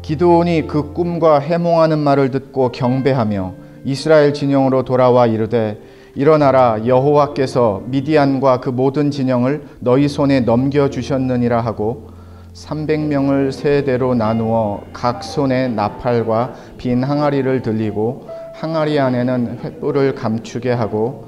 기드온이 그 꿈과 해몽하는 말을 듣고 경배하며 이스라엘 진영으로 돌아와 이르되 일어나라, 여호와께서 미디안과 그 모든 진영을 너희 손에 넘겨주셨느니라 하고 300명을 세 대로 나누어 각 손에 나팔과 빈 항아리를 들리고 항아리 안에는 횃불을 감추게 하고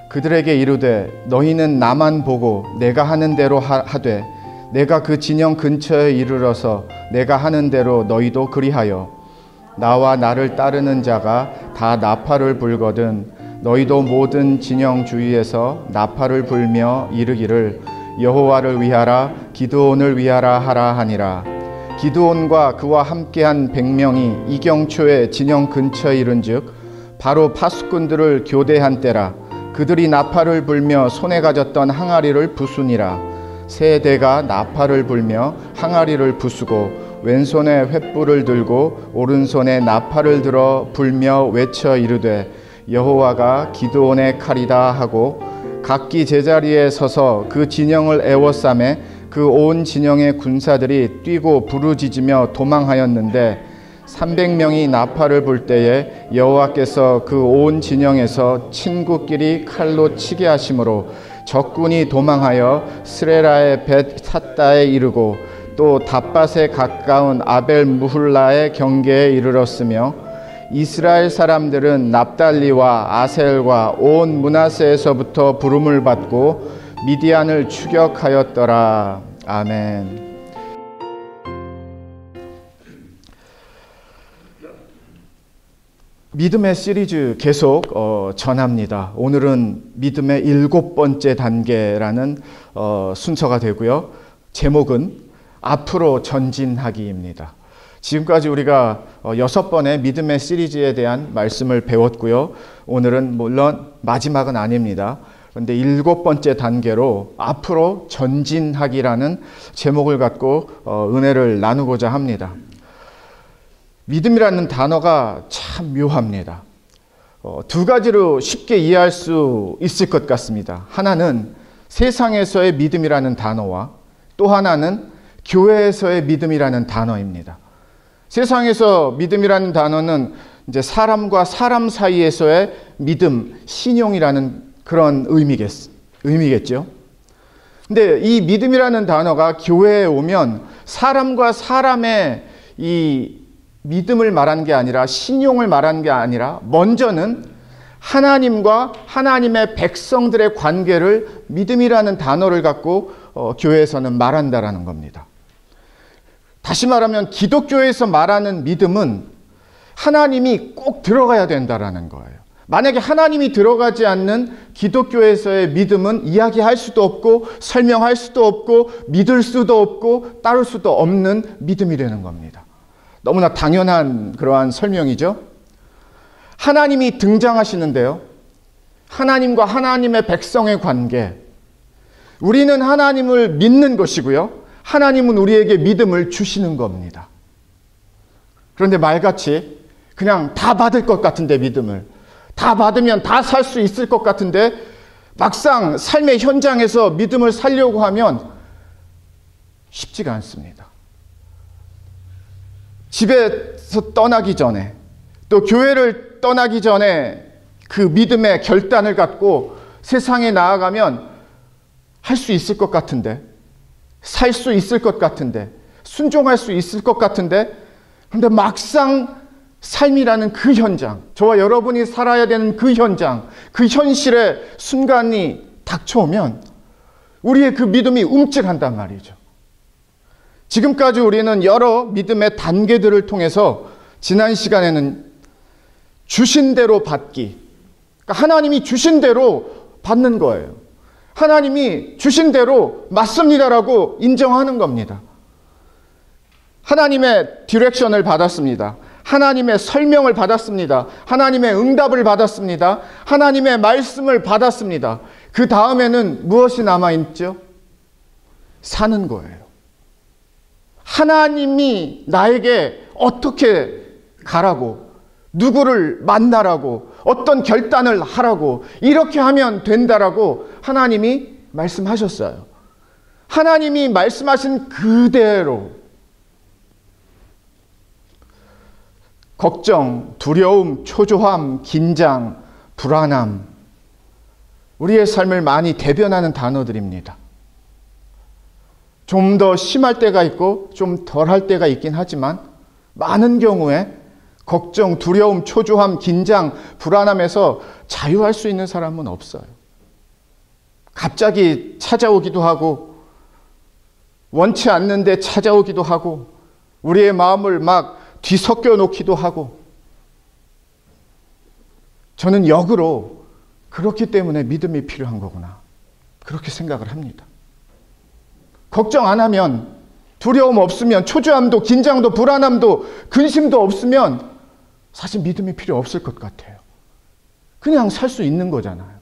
그들에게 이르되 너희는 나만 보고 내가 하는 대로 하되 내가 그 진영 근처에 이르러서 내가 하는 대로 너희도 그리하여 나와 나를 따르는 자가 다 나팔을 불거든 너희도 모든 진영 주위에서 나팔을 불며 이르기를 여호와를 위하라 기드온을 위하라 하라 하니라. 기드온과 그와 함께한 100명이 이경초에 진영 근처에 이른즉 바로 파수꾼들을 교대한 때라. 그들이 나팔을 불며 손에 가졌던 항아리를 부수니라. 세 대가 나팔을 불며 항아리를 부수고 왼손에 횃불을 들고 오른손에 나팔을 들어 불며 외쳐 이르되 여호와가 기드온의 칼이다 하고 각기 제자리에 서서 그 진영을 에워싸매 그 온 진영의 군사들이 뛰고 부르짖으며 도망하였는데 300명이 나팔을 불 때에 여호와께서 그 온 진영에서 친구끼리 칼로 치게 하심으로 적군이 도망하여 스레라의 벳 삿다에 이르고 또 답밭에 가까운 아벨 무훌라의 경계에 이르렀으며 이스라엘 사람들은 납달리와 아셀과 온 므낫세에서부터 부름을 받고 미디안을 추격하였더라. 아멘. 믿음의 시리즈 계속 전합니다. 오늘은 믿음의 7번째 단계라는 순서가 되고요. 제목은 앞으로 전진하기입니다. 지금까지 우리가 6번의 믿음의 시리즈에 대한 말씀을 배웠고요. 오늘은 물론 마지막은 아닙니다. 그런데 7번째 단계로 앞으로 전진하기라는 제목을 갖고 은혜를 나누고자 합니다. 믿음이라는 단어가 참 묘합니다. 두 가지로 쉽게 이해할 수 있을 것 같습니다. 하나는 세상에서의 믿음이라는 단어와 또 하나는 교회에서의 믿음이라는 단어입니다. 세상에서 믿음이라는 단어는 이제 사람과 사람 사이에서의 믿음, 신용이라는 그런 의미겠죠. 근데 이 믿음이라는 단어가 교회에 오면 사람과 사람의 이 믿음을 말한 게 아니라 신용을 말한 게 아니라 먼저는 하나님과 하나님의 백성들의 관계를 믿음이라는 단어를 갖고 교회에서는 말한다라는 겁니다. 다시 말하면 기독교에서 말하는 믿음은 하나님이 꼭 들어가야 된다라는 거예요. 만약에 하나님이 들어가지 않는 기독교에서의 믿음은 이야기할 수도 없고 설명할 수도 없고 믿을 수도 없고 따를 수도 없는 믿음이 되는 겁니다. 너무나 당연한 그러한 설명이죠. 하나님이 등장하시는데요. 하나님과 하나님의 백성의 관계. 우리는 하나님을 믿는 것이고요. 하나님은 우리에게 믿음을 주시는 겁니다. 그런데 말같이 그냥 다 받을 것 같은데 믿음을 다 받으면 다 살 수 있을 것 같은데 막상 삶의 현장에서 믿음을 살려고 하면 쉽지가 않습니다. 집에서 떠나기 전에 또 교회를 떠나기 전에 그 믿음의 결단을 갖고 세상에 나아가면 할 수 있을 것 같은데 살 수 있을 것 같은데 순종할 수 있을 것 같은데 그런데 막상 삶이라는 그 현장, 저와 여러분이 살아야 되는 그 현장, 그 현실의 순간이 닥쳐오면 우리의 그 믿음이 움찔한단 말이죠. 지금까지 우리는 여러 믿음의 단계들을 통해서 지난 시간에는 주신 대로 받기, 그러니까 하나님이 주신 대로 받는 거예요. 하나님이 주신 대로 맞습니다라고 인정하는 겁니다. 하나님의 디렉션을 받았습니다. 하나님의 설명을 받았습니다. 하나님의 응답을 받았습니다. 하나님의 말씀을 받았습니다. 그 다음에는 무엇이 남아있죠? 사는 거예요. 하나님이 나에게 어떻게 가라고, 누구를 만나라고, 어떤 결단을 하라고, 이렇게 하면 된다라고 하나님이 말씀하셨어요. 하나님이 말씀하신 그대로 걱정, 두려움, 초조함, 긴장, 불안함, 우리의 삶을 많이 대변하는 단어들입니다. 좀 더 심할 때가 있고 좀 덜할 때가 있긴 하지만 많은 경우에 걱정, 두려움, 초조함, 긴장, 불안함에서 자유할 수 있는 사람은 없어요. 갑자기 찾아오기도 하고 원치 않는데 찾아오기도 하고 우리의 마음을 막 뒤섞여 놓기도 하고, 저는 역으로 그렇기 때문에 믿음이 필요한 거구나, 그렇게 생각을 합니다. 걱정 안 하면, 두려움 없으면, 초조함도 긴장도 불안함도 근심도 없으면 사실 믿음이 필요 없을 것 같아요. 그냥 살 수 있는 거잖아요.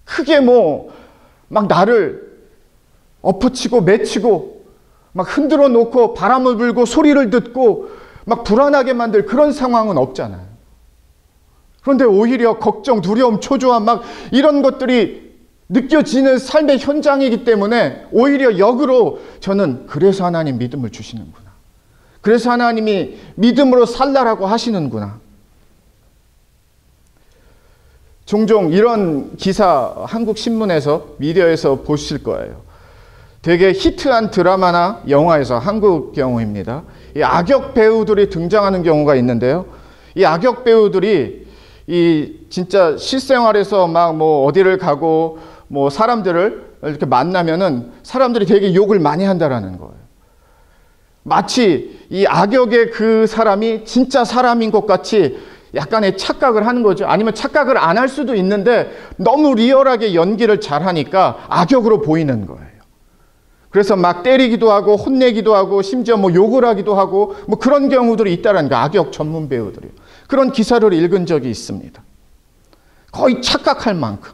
크게 막 나를 엎어치고 매치고 막 흔들어 놓고 바람을 불고 소리를 듣고 막 불안하게 만들 그런 상황은 없잖아요. 그런데 오히려 걱정, 두려움, 초조함 막 이런 것들이 느껴지는 삶의 현장이기 때문에 오히려 역으로 저는 그래서 하나님 믿음을 주시는구나, 그래서 하나님이 믿음으로 살라라고 하시는구나. 종종 이런 기사 한국 신문에서, 미디어에서 보실 거예요. 되게 히트한 드라마나 영화에서, 한국 경우입니다, 이 악역 배우들이 등장하는 경우가 있는데요. 이 악역 배우들이 진짜 실생활에서 막 어디를 가고 사람들을 이렇게 만나면은 사람들이 되게 욕을 많이 한다라는 거예요. 마치 이 악역의 그 사람이 진짜 사람인 것 같이 약간의 착각을 하는 거죠. 아니면 착각을 안 할 수도 있는데 너무 리얼하게 연기를 잘하니까 악역으로 보이는 거예요. 그래서 막 때리기도 하고 혼내기도 하고 심지어 욕을 하기도 하고 그런 경우들이 있다라는 거, 악역 전문 배우들이. 그런 기사를 읽은 적이 있습니다. 거의 착각할 만큼.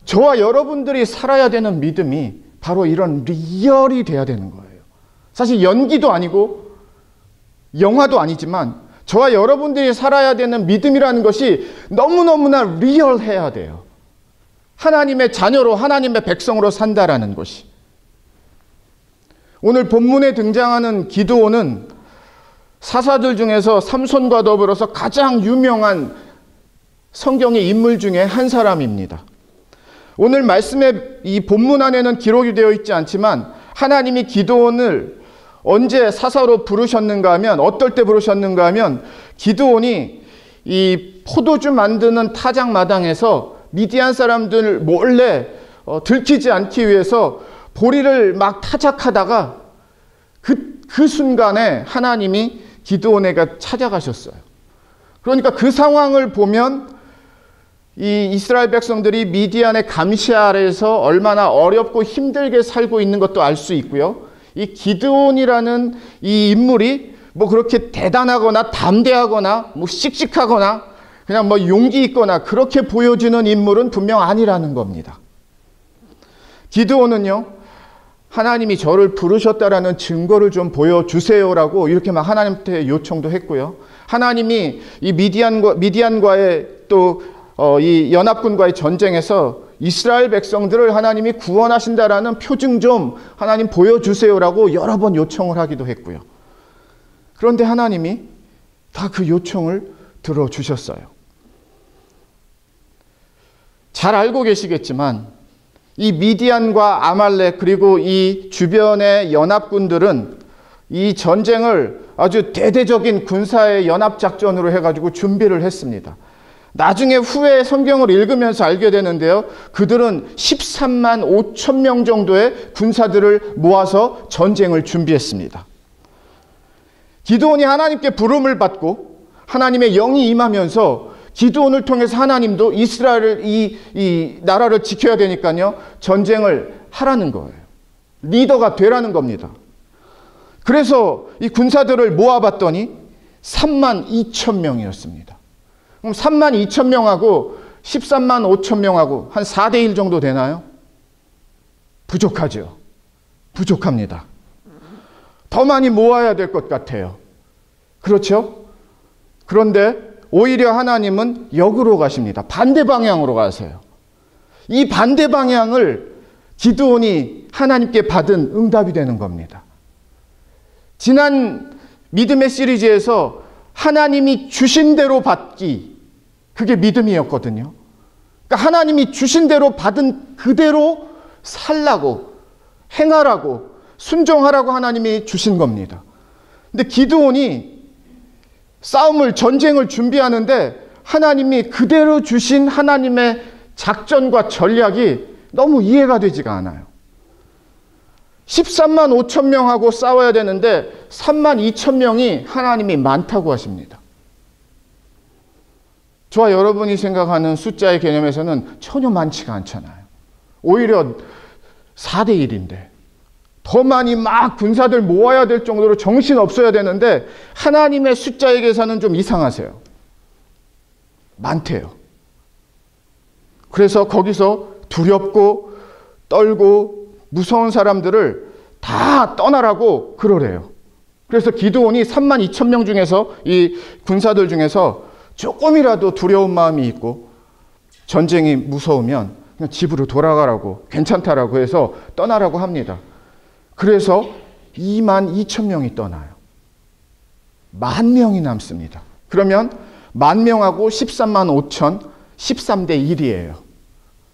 저와 여러분들이 살아야 되는 믿음이 바로 이런 리얼이 돼야 되는 거예요. 사실 연기도 아니고 영화도 아니지만 저와 여러분들이 살아야 되는 믿음이라는 것이 너무너무나 리얼해야 돼요. 하나님의 자녀로, 하나님의 백성으로 산다라는 것이. 오늘 본문에 등장하는 기드온은 사사들 중에서 삼손과 더불어서 가장 유명한 성경의 인물 중에 한 사람입니다. 오늘 말씀의 이 본문 안에는 기록이 되어 있지 않지만 하나님이 기드온을 언제 사사로 부르셨는가 하면, 어떨 때 부르셨는가 하면, 기드온이 이 포도주 만드는 타작 마당에서 미디안 사람들 몰래 들키지 않기 위해서 보리를 막 타작하다가 그 순간에 하나님이 기드온에게 찾아가셨어요. 그러니까 그 상황을 보면 이 이스라엘 백성들이 미디안의 감시 아래에서 얼마나 어렵고 힘들게 살고 있는 것도 알 수 있고요. 이 기드온이라는 이 인물이 그렇게 대단하거나 담대하거나 씩씩하거나 그냥 용기 있거나 그렇게 보여지는 인물은 분명 아니라는 겁니다. 기드온은요, 하나님이 저를 부르셨다라는 증거를 좀 보여주세요라고 이렇게 막 하나님한테 요청도 했고요. 하나님이 이 미디안과의 또 이 연합군과의 전쟁에서 이스라엘 백성들을 하나님이 구원하신다라는 표징 좀 하나님 보여주세요라고 여러 번 요청을 하기도 했고요. 그런데 하나님이 다 그 요청을 들어주셨어요. 잘 알고 계시겠지만 이 미디안과 아말렉 그리고 이 주변의 연합군들은 이 전쟁을 아주 대대적인 군사의 연합작전으로 해가지고 준비를 했습니다. 나중에 후에 성경을 읽으면서 알게 되는데요. 그들은 13만 5천 명 정도의 군사들을 모아서 전쟁을 준비했습니다. 기드온이 하나님께 부름을 받고 하나님의 영이 임하면서 기드온을 통해서 하나님도 이스라엘을 이 나라를 지켜야 되니까요. 전쟁을 하라는 거예요. 리더가 되라는 겁니다. 그래서 이 군사들을 모아봤더니 3만 2천 명이었습니다. 그럼 3만 2천 명하고 13만 5천 명하고 한 4대 1 정도 되나요? 부족하죠. 부족합니다. 더 많이 모아야 될 것 같아요. 그렇죠? 그런데 오히려 하나님은 역으로 가십니다. 반대 방향으로 가세요. 이 반대 방향을 기드온이 하나님께 받은 응답이 되는 겁니다. 지난 믿음의 시리즈에서 하나님이 주신 대로 받기, 그게 믿음이었거든요. 그러니까 하나님이 주신 대로 받은 그대로 살라고, 행하라고, 순종하라고 하나님이 주신 겁니다. 근데 기드온이 전쟁을 준비하는데 하나님이 그대로 주신 하나님의 작전과 전략이 너무 이해가 되지가 않아요. 13만 5천 명하고 싸워야 되는데 3만 2천 명이 하나님이 많다고 하십니다. 저와 여러분이 생각하는 숫자의 개념에서는 전혀 많지가 않잖아요. 오히려 4대 1인데 더 많이 막 군사들 모아야 될 정도로 정신 없어야 되는데 하나님의 숫자의 계산은 좀 이상하세요. 많대요. 그래서 거기서 두렵고 떨고 무서운 사람들을 다 떠나라고 그러래요. 그래서 기드온이 3만 2천 명 중에서 이 군사들 중에서 조금이라도 두려운 마음이 있고 전쟁이 무서우면 그냥 집으로 돌아가라고, 괜찮다라고 해서 떠나라고 합니다. 그래서 2만 2천 명이 떠나요. 10,000명이 남습니다. 그러면 10,000명하고 13만 5천, 13대 1이에요.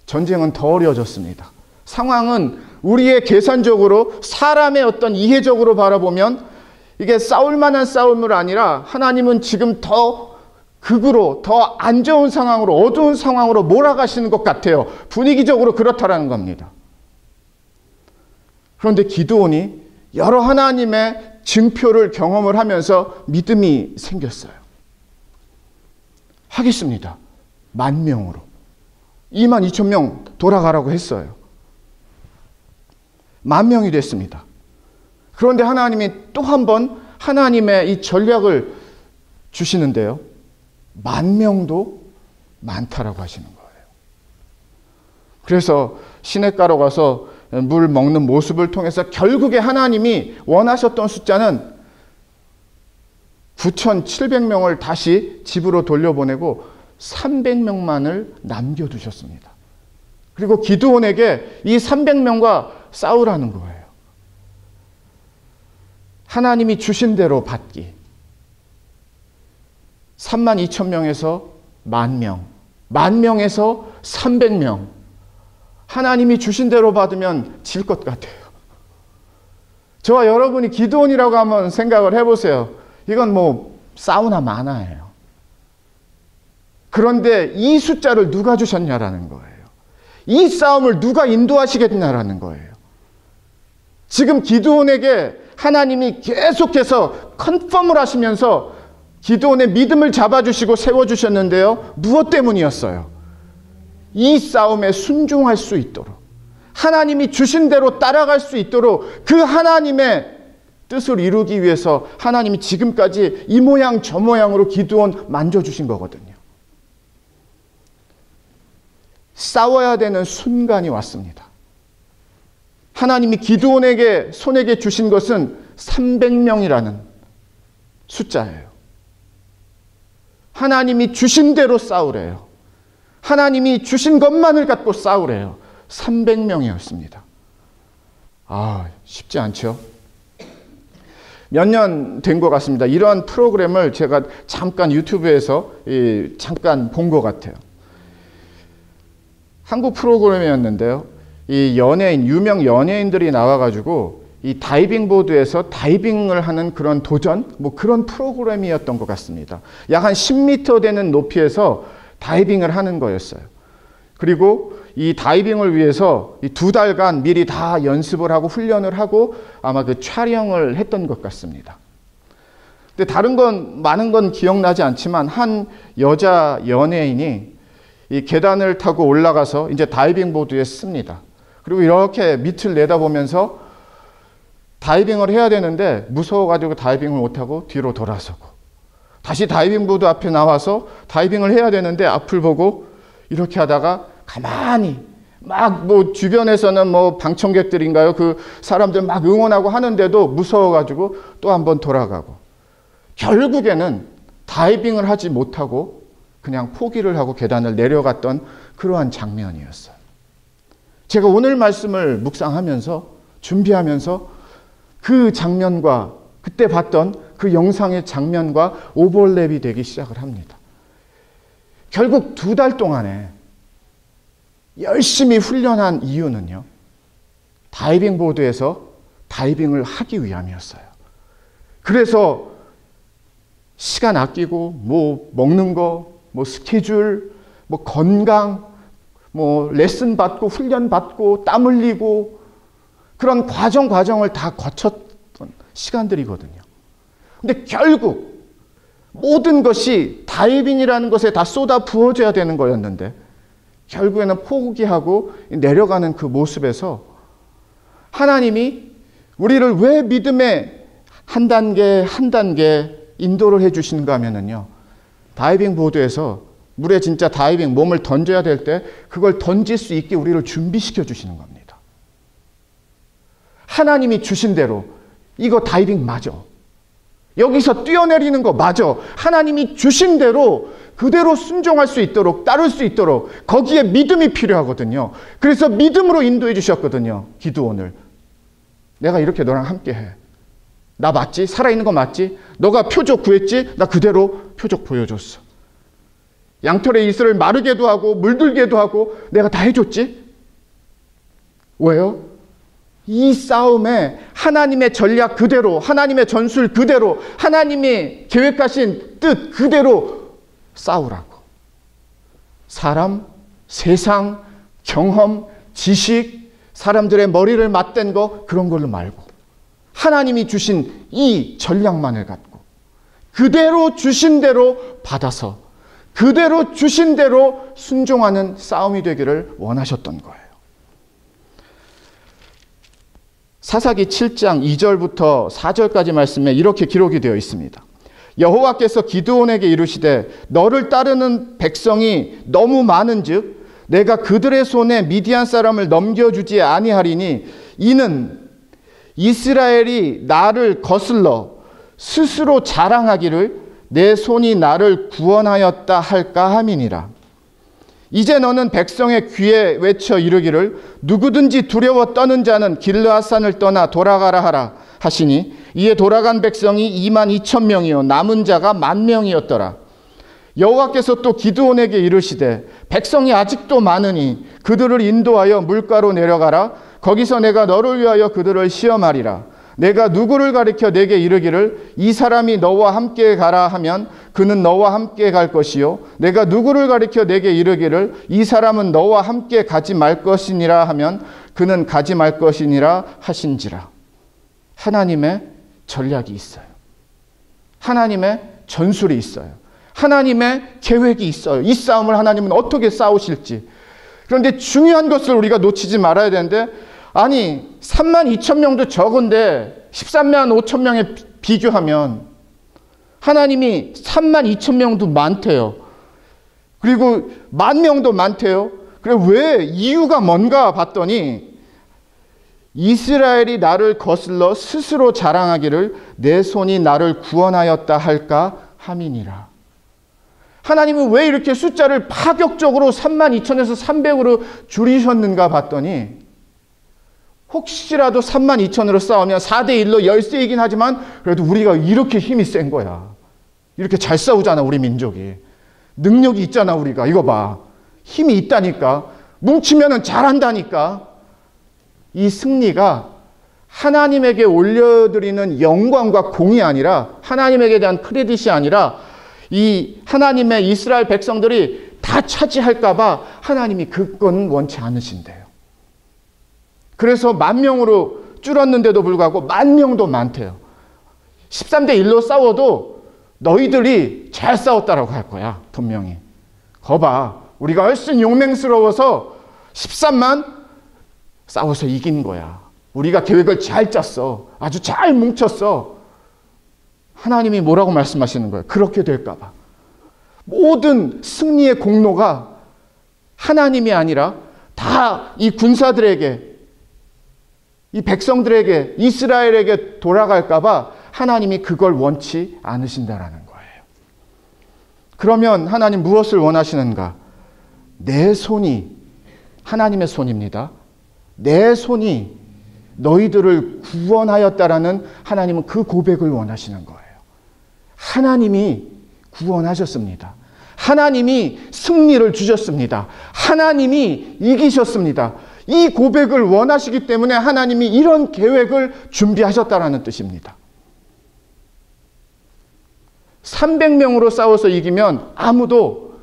전쟁은 더 어려워졌습니다. 상황은 우리의 계산적으로 사람의 어떤 이해적으로 바라보면 이게 싸울 만한 싸움이 아니라 하나님은 지금 더 극으로, 더 안 좋은 상황으로, 어두운 상황으로 몰아가시는 것 같아요. 분위기적으로 그렇다라는 겁니다. 그런데 기드온이 여러 하나님의 증표를 경험을 하면서 믿음이 생겼어요. 하겠습니다. 10,000명으로. 2만 2천 명 돌아가라고 했어요. 10,000명이 됐습니다. 그런데 하나님이 또 한 번 하나님의 이 전략을 주시는데요. 10,000명도 많다라고 하시는 거예요. 그래서 시냇가로 가서 물 먹는 모습을 통해서 결국에 하나님이 원하셨던 숫자는 9,700명을 다시 집으로 돌려보내고 300명만을 남겨두셨습니다. 그리고 기드온에게 이 300명과 싸우라는 거예요. 하나님이 주신 대로 받기. 3만 2천 명에서 10,000명, 10,000명에서 300명. 하나님이 주신 대로 받으면 질 것 같아요. 저와 여러분이 기드온이라고 한번 생각을 해보세요. 이건 뭐 사우나 만화예요. 그런데 이 숫자를 누가 주셨냐라는 거예요. 이 싸움을 누가 인도하시겠냐라는 거예요. 지금 기드온에게 하나님이 계속해서 컨펌을 하시면서 기드온의 믿음을 잡아주시고 세워주셨는데요. 무엇 때문이었어요? 이 싸움에 순종할 수 있도록, 하나님이 주신 대로 따라갈 수 있도록 그 하나님의 뜻을 이루기 위해서 하나님이 지금까지 이 모양 저 모양으로 기드온 만져주신 거거든요. 싸워야 되는 순간이 왔습니다. 하나님이 기드온에게 손에게 주신 것은 300명이라는 숫자예요. 하나님이 주신 대로 싸우래요. 하나님이 주신 것만을 갖고 싸우래요. 300명이었습니다. 쉽지 않죠? 몇 년 된 것 같습니다. 이러한 프로그램을 제가 잠깐 유튜브에서 잠깐 본 것 같아요. 한국 프로그램이었는데요. 이 유명 연예인들이 나와가지고 이 다이빙 보드에서 다이빙을 하는 그런 도전, 그런 프로그램이었던 것 같습니다. 약 한 10m 되는 높이에서 다이빙을 하는 거였어요. 그리고 이 다이빙을 위해서 이 2달간 미리 다 연습을 하고 훈련을 하고 아마 그 촬영을 했던 것 같습니다. 근데 많은 건 기억나지 않지만 한 여자 연예인이 이 계단을 타고 올라가서 이제 다이빙 보드에 씁니다. 그리고 이렇게 밑을 내다보면서 다이빙을 해야 되는데 무서워가지고 다이빙을 못하고 뒤로 돌아서고, 다시 다이빙 보드 앞에 나와서 다이빙을 해야 되는데 앞을 보고 이렇게 하다가 가만히 주변에서는 방청객들인가요? 그 사람들 막 응원하고 하는데도 무서워가지고 또 한번 돌아가고, 결국에는 다이빙을 하지 못하고 그냥 포기를 하고 계단을 내려갔던 그러한 장면이었어요. 제가 오늘 말씀을 묵상하면서 준비하면서 그 장면과 그때 봤던 그 영상의 장면과 오버랩이 되기 시작을 합니다. 결국 2달 동안에 열심히 훈련한 이유는요, 다이빙 보드에서 다이빙을 하기 위함이었어요. 그래서 시간 아끼고 뭐 먹는 거, 뭐 스케줄, 뭐 건강, 뭐 레슨 받고 훈련 받고 땀 흘리고 그런 과정을 다 거쳤던 시간들이거든요. 근데 결국 모든 것이 다이빙이라는 것에 다 쏟아 부어져야 되는 거였는데 결국에는 포기하고 내려가는 그 모습에서 하나님이 우리를 왜 믿음의 한 단계 한 단계 인도를 해주시는가 하면은요, 다이빙 보드에서 물에 진짜 다이빙 몸을 던져야 될 때 그걸 던질 수 있게 우리를 준비시켜 주시는 겁니다. 하나님이 주신 대로 이거 다이빙 맞아. 여기서 뛰어내리는 거 맞아. 하나님이 주신 대로 그대로 순종할 수 있도록 따를 수 있도록 거기에 믿음이 필요하거든요. 그래서 믿음으로 인도해 주셨거든요. 기드온을. 내가 이렇게 너랑 함께 해. 나 맞지? 살아있는 거 맞지? 너가 표적 구했지? 나 그대로 표적 보여줬어. 양털의 이슬을 마르게도 하고 물들게도 하고 내가 다 해줬지? 왜요? 이 싸움에 하나님의 전략 그대로, 하나님의 전술 그대로, 하나님이 계획하신 뜻 그대로 싸우라고. 사람, 세상, 경험, 지식, 사람들의 머리를 맞댄 거 그런 걸로 말고 하나님이 주신 이 전략만을 갖고 그대로 주신 대로 받아서 그대로 주신 대로 순종하는 싸움이 되기를 원하셨던 거예요. 사사기 7장 2절부터 4절까지 말씀에 이렇게 기록이 되어 있습니다. 여호와께서 기드온에게 이르시되 너를 따르는 백성이 너무 많은즉 내가 그들의 손에 미디안 사람을 넘겨주지 아니하리니 이는 이스라엘이 나를 거슬러 스스로 자랑하기를 내 손이 나를 구원하였다 할까 함이니라. 이제 너는 백성의 귀에 외쳐 이르기를 누구든지 두려워 떠는 자는 길르앗산을 떠나 돌아가라 하라 하시니 이에 돌아간 백성이 22,000명이요 남은 자가 10,000명이었더라. 여호와께서 또 기드온에게 이르시되 백성이 아직도 많으니 그들을 인도하여 물가로 내려가라. 거기서 내가 너를 위하여 그들을 시험하리라. 내가 누구를 가리켜 내게 이르기를 이 사람이 너와 함께 가라 하면 그는 너와 함께 갈 것이요 내가 누구를 가리켜 내게 이르기를 이 사람은 너와 함께 가지 말 것이니라 하면 그는 가지 말 것이니라 하신지라. 하나님의 전략이 있어요. 하나님의 전술이 있어요. 하나님의 계획이 있어요. 이 싸움을 하나님은 어떻게 싸우실지. 그런데 중요한 것을 우리가 놓치지 말아야 되는데, 아니 32,000명도 적은데 135,000명에 비교하면 하나님이 32,000명도 많대요. 그리고 10,000명도 많대요. 그래 왜 이유가 뭔가 봤더니 이스라엘이 나를 거슬러 스스로 자랑하기를 내 손이 나를 구원하였다 할까 함이니라. 하나님은 왜 이렇게 숫자를 파격적으로 32,000에서 300으로 줄이셨는가 봤더니 혹시라도 32,000으로 싸우면 4대1로 열세이긴 하지만 그래도 우리가 이렇게 힘이 센 거야. 이렇게 잘 싸우잖아 우리 민족이. 능력이 있잖아 우리가. 이거 봐. 힘이 있다니까. 뭉치면 잘한다니까. 이 승리가 하나님에게 올려드리는 영광과 공이 아니라 하나님에게 대한 크레딧이 아니라 이 하나님의 이스라엘 백성들이 다 차지할까 봐 하나님이 그건 원치 않으신대요. 그래서 10,000명으로 줄었는데도 불구하고 10,000명도 많대요. 13대1로 싸워도 너희들이 잘 싸웠다라고 할 거야. 분명히. 거봐. 우리가 훨씬 용맹스러워서 13만 싸워서 이긴 거야. 우리가 계획을 잘 짰어. 아주 잘 뭉쳤어. 하나님이 뭐라고 말씀하시는 거예요? 그렇게 될까 봐. 모든 승리의 공로가 하나님이 아니라 다 이 군사들에게, 이 백성들에게, 이스라엘에게 돌아갈까 봐 하나님이 그걸 원치 않으신다라는 거예요. 그러면 하나님 무엇을 원하시는가? 내 손이, 하나님의 손입니다. 내 손이 너희들을 구원하였다라는 하나님은 그 고백을 원하시는 거예요. 하나님이 구원하셨습니다. 하나님이 승리를 주셨습니다. 하나님이 이기셨습니다. 이 고백을 원하시기 때문에 하나님이 이런 계획을 준비하셨다라는 뜻입니다. 300명으로 싸워서 이기면 아무도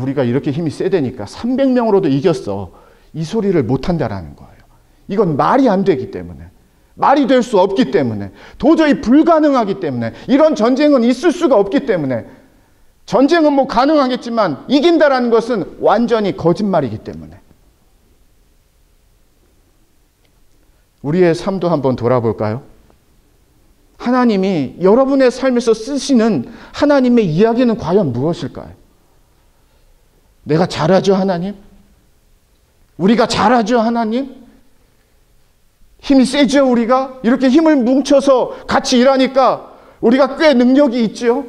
우리가 이렇게 힘이 세다니까 300명으로도 이겼어. 이 소리를 못한다라는 거예요. 이건 말이 안 되기 때문에, 말이 될 수 없기 때문에, 도저히 불가능하기 때문에, 이런 전쟁은 있을 수가 없기 때문에, 전쟁은 뭐 가능하겠지만 이긴다라는 것은 완전히 거짓말이기 때문에. 우리의 삶도 한번 돌아볼까요? 하나님이 여러분의 삶에서 쓰시는 하나님의 이야기는 과연 무엇일까요? 내가 잘하죠, 하나님? 우리가 잘하죠, 하나님? 힘이 세죠, 우리가? 이렇게 힘을 뭉쳐서 같이 일하니까 우리가 꽤 능력이 있죠?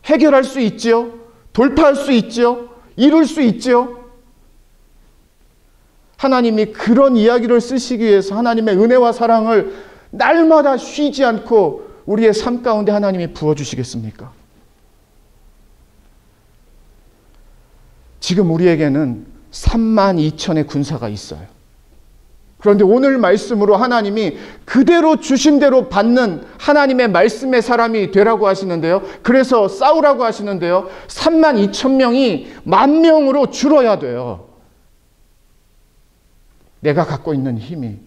해결할 수 있죠? 돌파할 수 있죠? 이룰 수 있죠? 하나님이 그런 이야기를 쓰시기 위해서 하나님의 은혜와 사랑을 날마다 쉬지 않고 우리의 삶 가운데 하나님이 부어주시겠습니까? 지금 우리에게는 32,000의 군사가 있어요. 그런데 오늘 말씀으로 하나님이 그대로 주신 대로 받는 하나님의 말씀의 사람이 되라고 하시는데요. 그래서 싸우라고 하시는데요. 32,000명이 10,000명으로 줄어야 돼요. 내가 갖고 있는 힘이,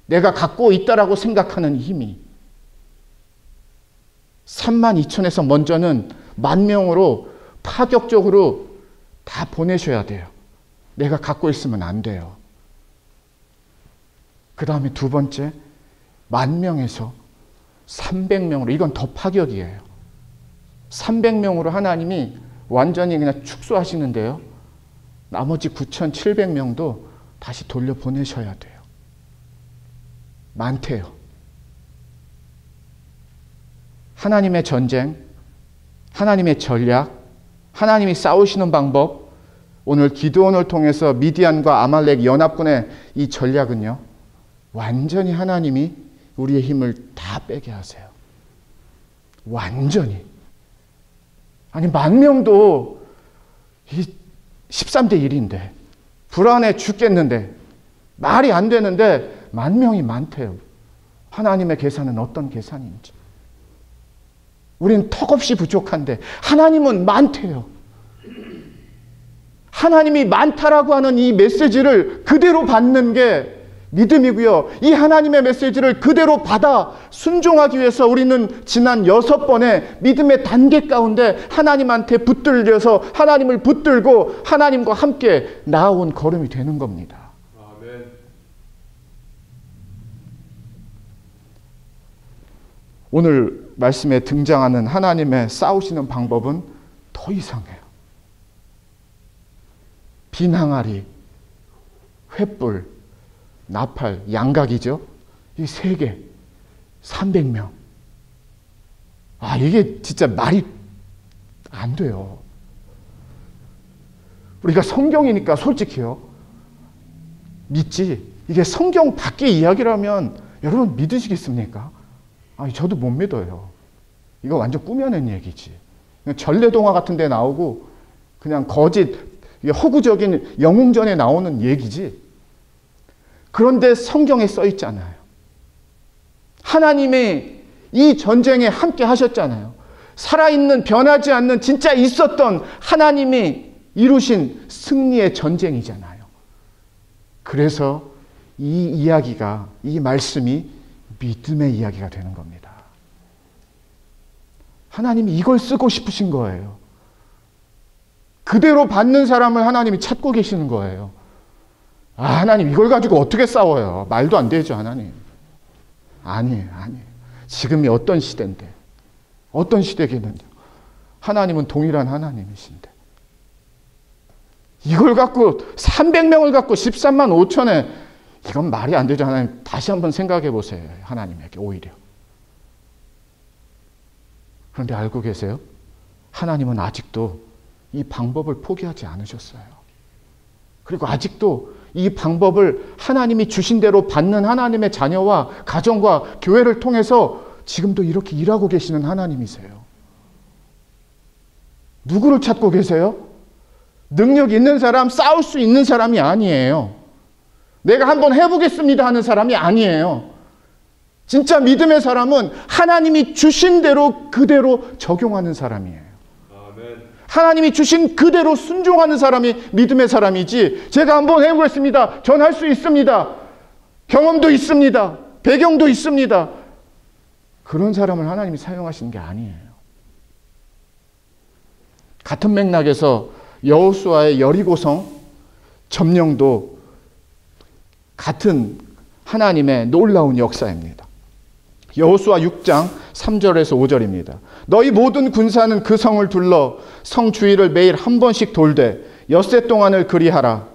내가 갖고 있다라고 생각하는 힘이 32,000에서 먼저는 10,000명으로 파격적으로 다 보내셔야 돼요. 내가 갖고 있으면 안 돼요. 그 다음에 두 번째, 10,000명에서 300명으로, 이건 더 파격이에요. 300명으로 하나님이 완전히 그냥 축소하시는데요. 나머지 9,700명도 다시 돌려보내셔야 돼요. 많대요. 하나님의 전쟁, 하나님의 전략, 하나님이 싸우시는 방법, 오늘 기드온을 통해서 미디안과 아말렉 연합군의 이 전략은요, 완전히 하나님이 우리의 힘을 다 빼게 하세요. 완전히. 아니 10,000명도 13대 1인데 불안해 죽겠는데 말이 안 되는데 10,000명이 많대요. 하나님의 계산은 어떤 계산인지. 우리는 턱없이 부족한데 하나님은 많대요. 하나님이 많다라고 하는 이 메시지를 그대로 받는 게 믿음이고요. 이 하나님의 메시지를 그대로 받아 순종하기 위해서 우리는 지난 6번의 믿음의 단계 가운데 하나님한테 붙들려서 하나님을 붙들고 하나님과 함께 나아온 걸음이 되는 겁니다. 아멘. 오늘 말씀에 등장하는 하나님의 싸우시는 방법은 더 이상해요. 빈항아리, 횃불, 나팔, 양각이죠. 이 3개, 300명. 이게 진짜 말이 안 돼요. 우리가 성경이니까 솔직히요. 믿지. 이게 성경 밖의 이야기라면 여러분 믿으시겠습니까? 저도 못 믿어요. 이거 완전 꾸며낸 얘기지. 전래동화 같은 데 나오고 그냥 거짓, 허구적인 영웅전에 나오는 얘기지. 그런데 성경에 써 있잖아요. 하나님의 이 전쟁에 함께 하셨잖아요. 살아있는 변하지 않는 진짜 있었던 하나님이 이루신 승리의 전쟁이잖아요. 그래서 이 이야기가, 이 말씀이 믿음의 이야기가 되는 겁니다. 하나님이 이걸 쓰고 싶으신 거예요. 그대로 받는 사람을 하나님이 찾고 계시는 거예요. 하나님 이걸 가지고 어떻게 싸워요? 말도 안 되죠, 하나님. 아니에요. 지금이 어떤 시대인데, 어떤 시대겠는요. 하나님은 동일한 하나님이신데. 이걸 갖고 300명을 갖고 13만 5천에 이건 말이 안 되죠, 하나님. 다시 한번 생각해 보세요, 하나님에게 오히려. 그런데 알고 계세요? 하나님은 아직도 이 방법을 포기하지 않으셨어요. 그리고 아직도 이 방법을 하나님이 주신 대로 받는 하나님의 자녀와 가정과 교회를 통해서 지금도 이렇게 일하고 계시는 하나님이세요. 누구를 찾고 계세요? 능력 있는 사람, 싸울 수 있는 사람이 아니에요. 내가 한번 해보겠습니다 하는 사람이 아니에요. 진짜 믿음의 사람은 하나님이 주신 대로 그대로 적용하는 사람이에요. 아멘. 하나님이 주신 그대로 순종하는 사람이 믿음의 사람이지, 제가 한번 해보겠습니다, 전 할 수 있습니다, 경험도 있습니다, 배경도 있습니다, 그런 사람을 하나님이 사용하시는 게 아니에요. 같은 맥락에서 여호수아의 여리고성 점령도 같은 하나님의 놀라운 역사입니다. 여호수아 6장 3절에서 5절입니다. 너희 모든 군사는 그 성을 둘러 성 주위를 매일 한 번씩 돌되 엿새 동안을 그리하라.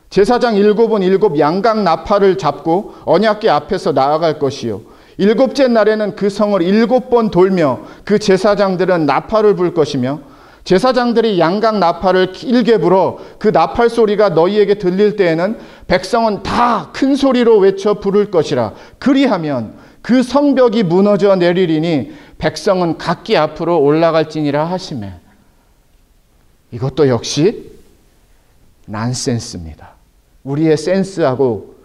제사장 7은 7 양각 나팔을 잡고 언약궤 앞에서 나아갈 것이요, 7째 날에는 그 성을 7번 돌며 그 제사장들은 나팔을 불 것이며, 제사장들이 양각 나팔을 길게 불어 그 나팔 소리가 너희에게 들릴 때에는 백성은 다 큰 소리로 외쳐 부를 것이라. 그리하면 그 성벽이 무너져 내리리니 백성은 각기 앞으로 올라갈지니라 하시매. 이것도 역시 난센스입니다. 우리의 센스하고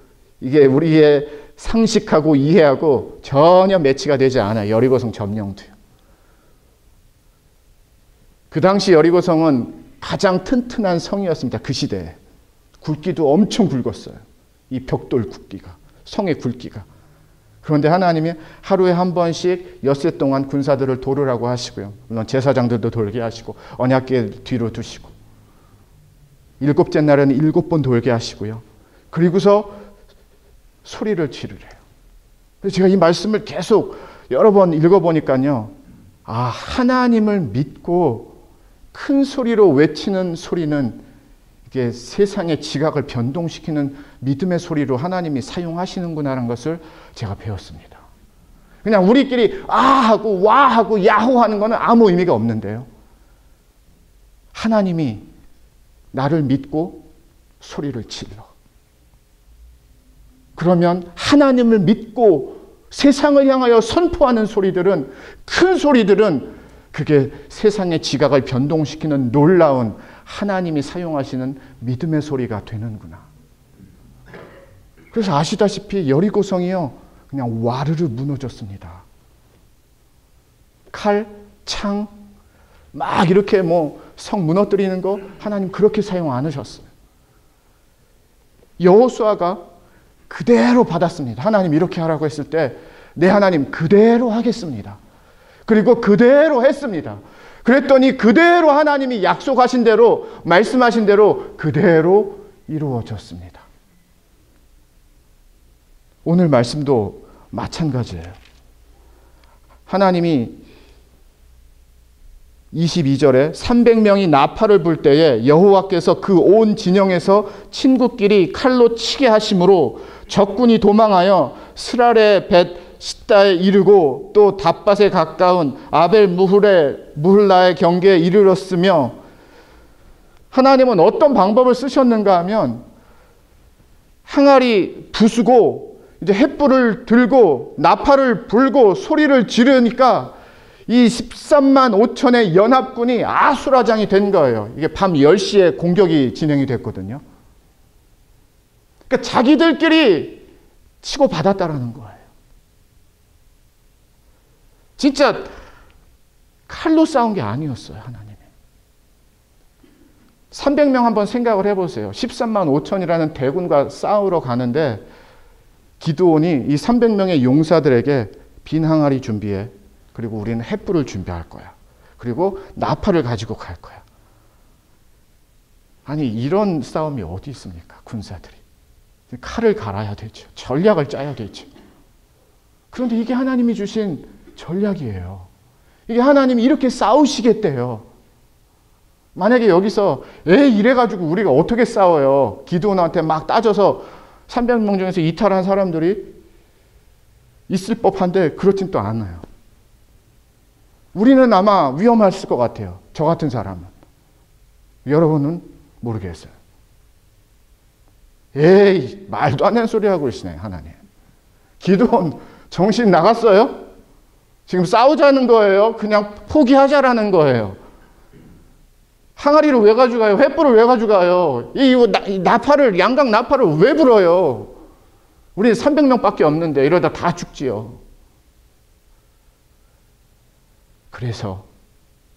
이게 우리의 상식하고 이해하고 전혀 매치가 되지 않아요. 여리고성 점령도요. 그 당시 여리고성은 가장 튼튼한 성이었습니다. 그 시대에. 굵기도 엄청 굵었어요. 이 벽돌 굵기가, 성의 굵기가. 그런데 하나님이 하루에 한 번씩 엿새 동안 군사들을 도르라고 하시고요. 물론 제사장들도 돌게 하시고 언약궤 뒤로 두시고, 7째 날에는 7번 돌게 하시고요. 그리고서 소리를 지르래요. 그래서 제가 이 말씀을 계속 여러 번 읽어보니까요, 아, 하나님을 믿고 큰 소리로 외치는 소리는 이게 세상의 지각을 변동시키는 믿음의 소리로 하나님이 사용하시는구나라는 것을 제가 배웠습니다. 그냥 우리끼리 아 하고 와 하고 야호 하는 거는 아무 의미가 없는데요, 하나님이 나를 믿고 소리를 질러. 그러면 하나님을 믿고 세상을 향하여 선포하는 소리들은, 큰 소리들은 그게 세상의 지각을 변동시키는 놀라운 하나님이 사용하시는 믿음의 소리가 되는구나. 그래서 아시다시피 여리고성이요, 그냥 와르르 무너졌습니다. 칼, 창, 막 이렇게 성 무너뜨리는 거 하나님 그렇게 사용 안 하셨어요. 여호수아가 그대로 받았습니다. 하나님 이렇게 하라고 했을 때, 네 하나님 그대로 하겠습니다. 그리고 그대로 했습니다. 그랬더니 그대로 하나님이 약속하신 대로, 말씀하신 대로 그대로 이루어졌습니다. 오늘 말씀도 마찬가지예요. 하나님이 22절에 300명이 나팔을 불 때에 여호와께서 그 온 진영에서 친구끼리 칼로 치게 하심으로 적군이 도망하여 스랄의 벳 시다에 이르고 또 답밭에 가까운 아벨 무훌라의 경계에 이르렀으며, 하나님은 어떤 방법을 쓰셨는가 하면, 항아리 부수고 이제 횃불을 들고 나팔을 불고 소리를 지르니까 이 13만 5천의 연합군이 아수라장이 된 거예요. 이게 밤 10시에 공격이 진행이 됐거든요. 그러니까 자기들끼리 치고 받았다라는 거예요. 진짜 칼로 싸운 게 아니었어요, 하나님이. 300명 한번 생각을 해보세요. 13만 5천이라는 대군과 싸우러 가는데 기드온이 이 300명의 용사들에게 빈 항아리 준비해. 그리고 우리는 횃불을 준비할 거야. 그리고 나팔을 가지고 갈 거야. 아니, 이런 싸움이 어디 있습니까? 군사들이. 칼을 갈아야 되죠. 전략을 짜야 되죠. 그런데 이게 하나님이 주신 전략이에요. 이게 하나님이 이렇게 싸우시겠대요. 만약에 여기서 이래가지고 우리가 어떻게 싸워요? 기드온한테 막 따져서 300명 중에서 이탈한 사람들이 있을 법한데 그렇진 또 않아요. 우리는 아마 위험했을 것 같아요. 저 같은 사람은. 여러분은 모르겠어요. 에이, 말도 안 되는 소리 하고 계시네, 하나님. 기드온 정신 나갔어요? 지금 싸우자는 거예요? 그냥 포기하자라는 거예요? 항아리를 왜 가져가요? 횃불을 왜 가져가요? 이 나팔을, 양각 나팔을 왜 불어요? 우리 300명밖에 없는데 이러다 다 죽지요. 그래서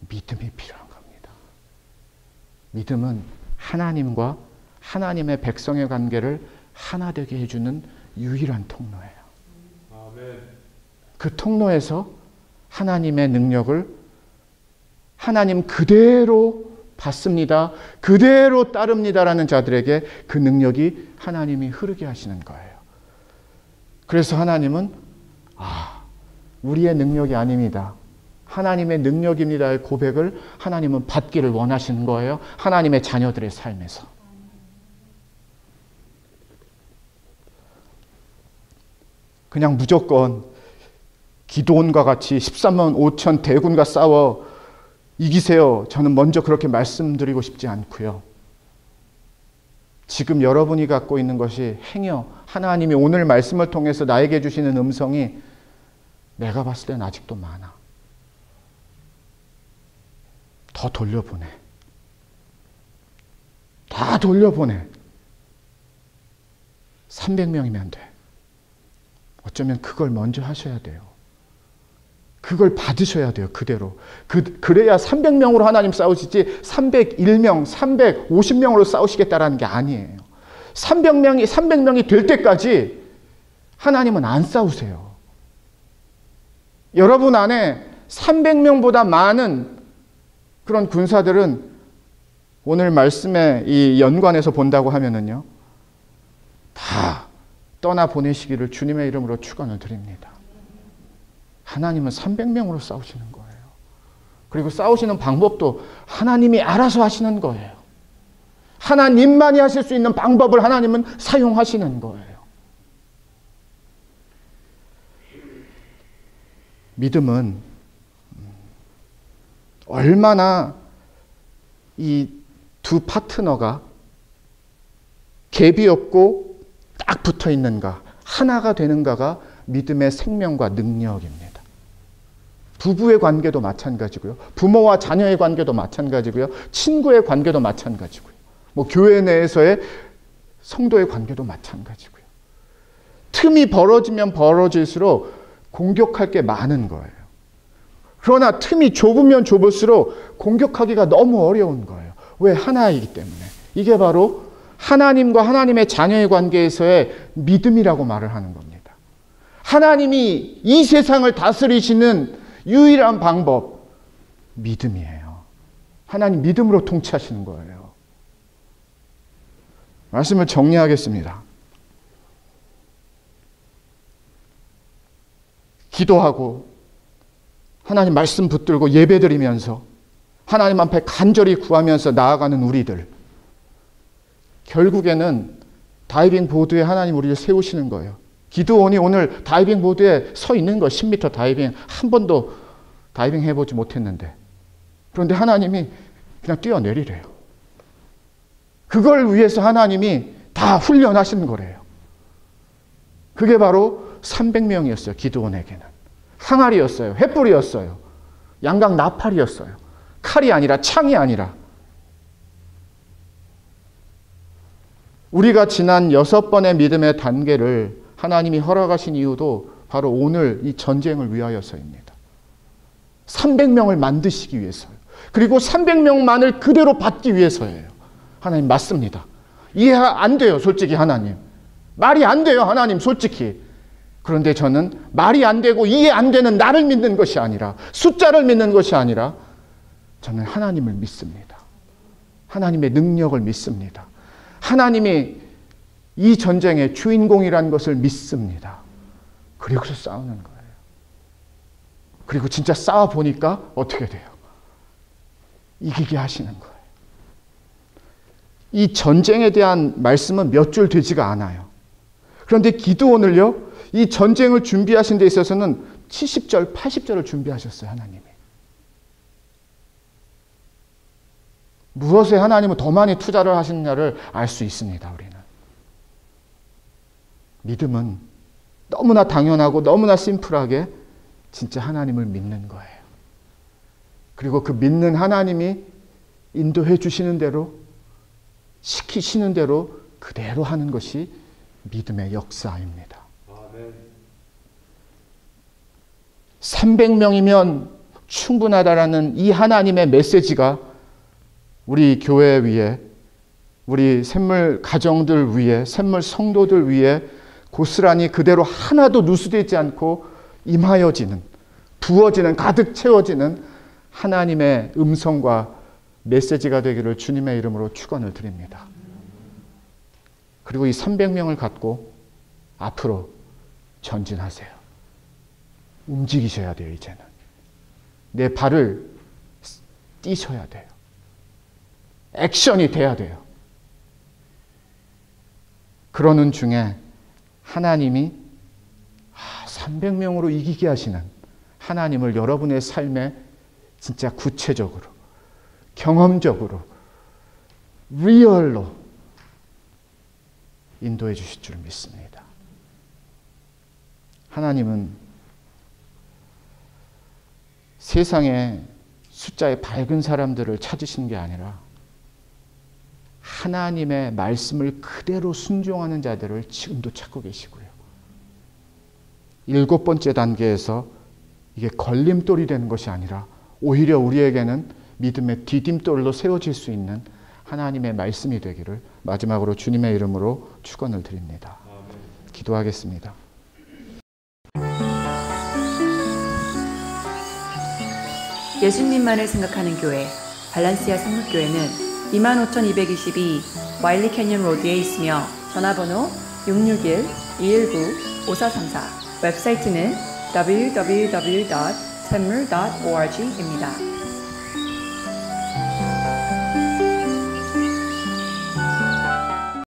믿음이 필요한 겁니다. 믿음은 하나님과 하나님의 백성의 관계를 하나 되게 해주는 유일한 통로예요. 아멘. 그 통로에서 하나님의 능력을 하나님 그대로 받습니다. 그대로 따릅니다라는 자들에게 그 능력이 하나님이 흐르게 하시는 거예요. 그래서 하나님은 우리의 능력이 아닙니다. 하나님의 능력입니다의 고백을 하나님은 받기를 원하시는 거예요. 하나님의 자녀들의 삶에서. 그냥 무조건 기드온과 같이 13만 5천 대군과 싸워 이기세요. 저는 먼저 그렇게 말씀드리고 싶지 않고요. 지금 여러분이 갖고 있는 것이 행여 하나님이 오늘 말씀을 통해서 나에게 주시는 음성이 내가 봤을 땐 아직도 많아. 더 돌려보내. 다 돌려보내. 300명이면 돼. 어쩌면 그걸 먼저 하셔야 돼요. 그걸 받으셔야 돼요. 그대로. 그래야 300명으로 하나님 싸우시지 301명, 350명으로 싸우시겠다라는 게 아니에요. 300명이 될 때까지 하나님은 안 싸우세요. 여러분 안에 300명보다 많은 그런 군사들은 오늘 말씀에 이 연관해서 본다고 하면은요, 다 떠나 보내시기를 주님의 이름으로 축원을 드립니다. 하나님은 300명으로 싸우시는 거예요. 그리고 싸우시는 방법도 하나님이 알아서 하시는 거예요. 하나님만이 하실 수 있는 방법을 하나님은 사용하시는 거예요. 믿음은 얼마나 이 두 파트너가 갭이 없고 딱 붙어 있는가, 하나가 되는가가 믿음의 생명과 능력입니다. 부부의 관계도 마찬가지고요. 부모와 자녀의 관계도 마찬가지고요. 친구의 관계도 마찬가지고요. 교회 내에서의 성도의 관계도 마찬가지고요. 틈이 벌어지면 벌어질수록 공격할 게 많은 거예요. 그러나 틈이 좁으면 좁을수록 공격하기가 너무 어려운 거예요. 왜? 하나이기 때문에. 이게 바로 하나님과 하나님의 자녀의 관계에서의 믿음이라고 말을 하는 겁니다. 하나님이 이 세상을 다스리시는 유일한 방법, 믿음이에요. 하나님 믿음으로 통치하시는 거예요. 말씀을 정리하겠습니다. 기도하고 하나님 말씀 붙들고 예배드리면서 하나님 앞에 간절히 구하면서 나아가는 우리들, 결국에는 다이빙 보드에 하나님 우리를 세우시는 거예요. 기드온이 오늘 다이빙 보드에 서 있는 거, 10m 다이빙, 한 번도 다이빙 해보지 못했는데, 그런데 하나님이 그냥 뛰어내리래요. 그걸 위해서 하나님이 다 훈련하시는 거래요. 그게 바로 300명이었어요. 기드온에게는 항아리였어요. 횃불이었어요. 양각 나팔이었어요. 칼이 아니라, 창이 아니라. 우리가 지난 6번의 믿음의 단계를 하나님이 허락하신 이유도 바로 오늘 이 전쟁을 위하여서입니다. 300명을 만드시기 위해서요. 그리고 300명만을 그대로 받기 위해서예요. 하나님 맞습니다. 이해 안 돼요, 솔직히 하나님. 말이 안 돼요, 하나님, 솔직히. 그런데 저는 말이 안 되고 이해 안 되는 나를 믿는 것이 아니라, 숫자를 믿는 것이 아니라, 저는 하나님을 믿습니다. 하나님의 능력을 믿습니다. 하나님이 이 전쟁의 주인공이라는 것을 믿습니다. 그리고서 싸우는 거예요. 그리고 진짜 싸워보니까 어떻게 돼요? 이기게 하시는 거예요. 이 전쟁에 대한 말씀은 몇 줄 되지가 않아요. 그런데 기드온을요, 이 전쟁을 준비하신 데 있어서는 70절, 80절을 준비하셨어요, 하나님이. 무엇에 하나님은 더 많이 투자를 하시느냐를 알 수 있습니다, 우리는. 믿음은 너무나 당연하고 너무나 심플하게 진짜 하나님을 믿는 거예요. 그리고 그 믿는 하나님이 인도해 주시는 대로, 시키시는 대로 그대로 하는 것이 믿음의 역사입니다. 300명이면 충분하다라는 이 하나님의 메시지가 우리 교회 위에, 우리 샘물 가정들 위에, 샘물 성도들 위에 고스란히 그대로 하나도 누수되지 않고 임하여지는, 부어지는, 가득 채워지는 하나님의 음성과 메시지가 되기를 주님의 이름으로 축원을 드립니다. 그리고 이 300명을 갖고 앞으로 전진하세요. 움직이셔야 돼요. 이제는 내 발을 띄셔야 돼요. 액션이 돼야 돼요. 그러는 중에 하나님이 300명으로 이기게 하시는 하나님을 여러분의 삶에 진짜 구체적으로, 경험적으로, 리얼로 인도해 주실 줄 믿습니다. 하나님은 세상에 숫자에 밝은 사람들을 찾으신 게 아니라 하나님의 말씀을 그대로 순종하는 자들을 지금도 찾고 계시고요. 7번째 단계에서 이게 걸림돌이 되는 것이 아니라 오히려 우리에게는 믿음의 디딤돌로 세워질 수 있는 하나님의 말씀이 되기를 마지막으로 주님의 이름으로 축원을 드립니다. 기도하겠습니다. 예수님만을 생각하는 교회 발란시아 성북교회는 25,222 와일리 캐년 로드에 있으며 전화번호 661-219-5434, 웹사이트는 www.샘물.org입니다.